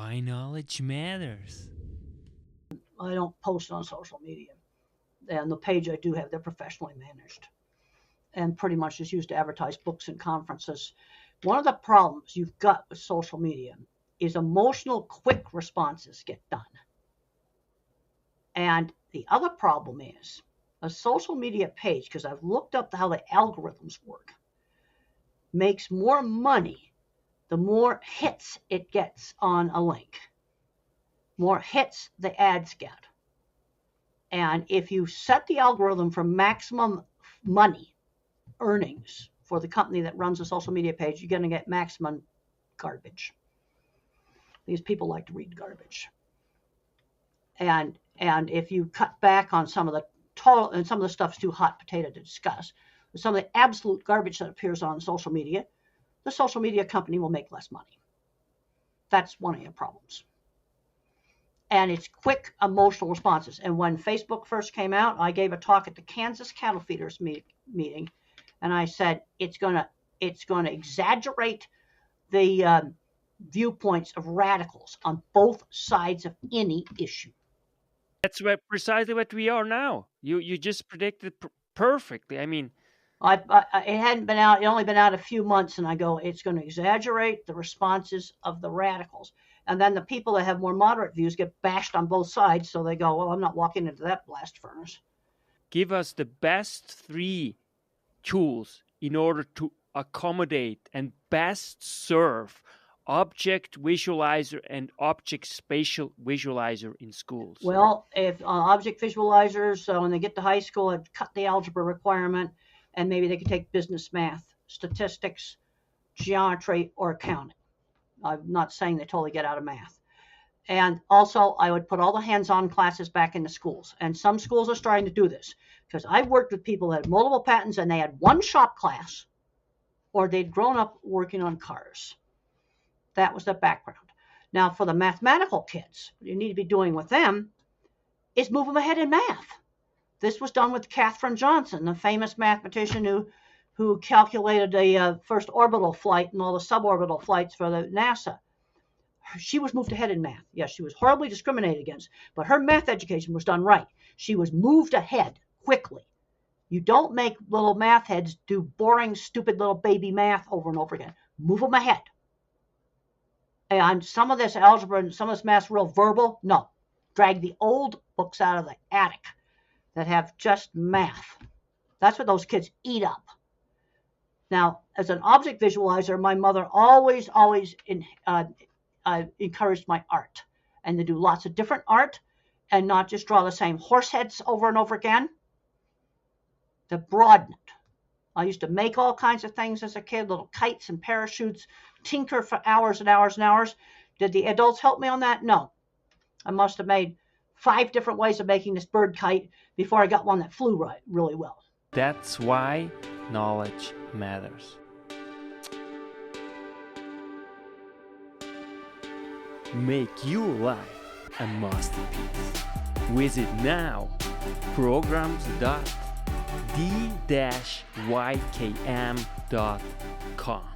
Why knowledge matters. I don't post on social media. And the page I do have, they're professionally managed and pretty much is used to advertise books and conferences. One of the problems you've got with social media is emotional, quick responses get done. And the other problem is a social media page, because I've looked up how the algorithms work, makes more money the more hits it gets on a link. More hits the ads get. And if you set the algorithm for maximum money earnings for the company that runs a social media page, you're going to get maximum garbage. These people like to read garbage. And if you cut back on some of the total, and some of the stuff's too hot potato to discuss, but some of the absolute garbage that appears on social media, the social media company will make less money. That's one of your problems. And it's quick emotional responses. And when Facebook first came out, I gave a talk at the Kansas Cattle Feeders meeting, and I said it's going to exaggerate the viewpoints of radicals on both sides of any issue. That's precisely what we are now. You just predicted perfectly. I mean, it hadn't been out. It only been out a few months, and I go, it's going to exaggerate the responses of the radicals. And then the people that have more moderate views get bashed on both sides, so they go, well, I'm not walking into that blast furnace. Give us the best 3 tools in order to accommodate and best serve object visualizer and object spatial visualizer in schools. Well, if object visualizers, when they get to high school, I'd cut the algebra requirement, and maybe they could take business math, statistics, geometry, or accounting. I'm not saying they totally get out of math. And also, I would put all the hands-on classes back into schools. And some schools are starting to do this, because I've worked with people that had multiple patents and they had one shop class, or they'd grown up working on cars. That was the background. Now, for the mathematical kids, what you need to be doing with them is move them ahead in math. This was done with Katherine Johnson, the famous mathematician who calculated the first orbital flight and all the suborbital flights for the NASA. She was moved ahead in math. Yes, she was horribly discriminated against, but her math education was done right. She was moved ahead quickly. You don't make little math heads do boring, stupid little baby math over and over again. Move them ahead. And some of this algebra and some of this math's real verbal. No. Drag the old books out of the attic that have just math. That's what those kids eat up. Now, as an object visualizer, my mother always encouraged my art, and to do lots of different art and not just draw the same horse heads over and over again, to broaden it. I used to make all kinds of things as a kid, little kites and parachutes, tinker for hours and hours and hours. Did the adults help me on that? No. I must have made 5 different ways of making this bird kite before I got one that flew really well. That's why knowledge matters. Make your life a masterpiece. Visit now programs.d-ykm.com.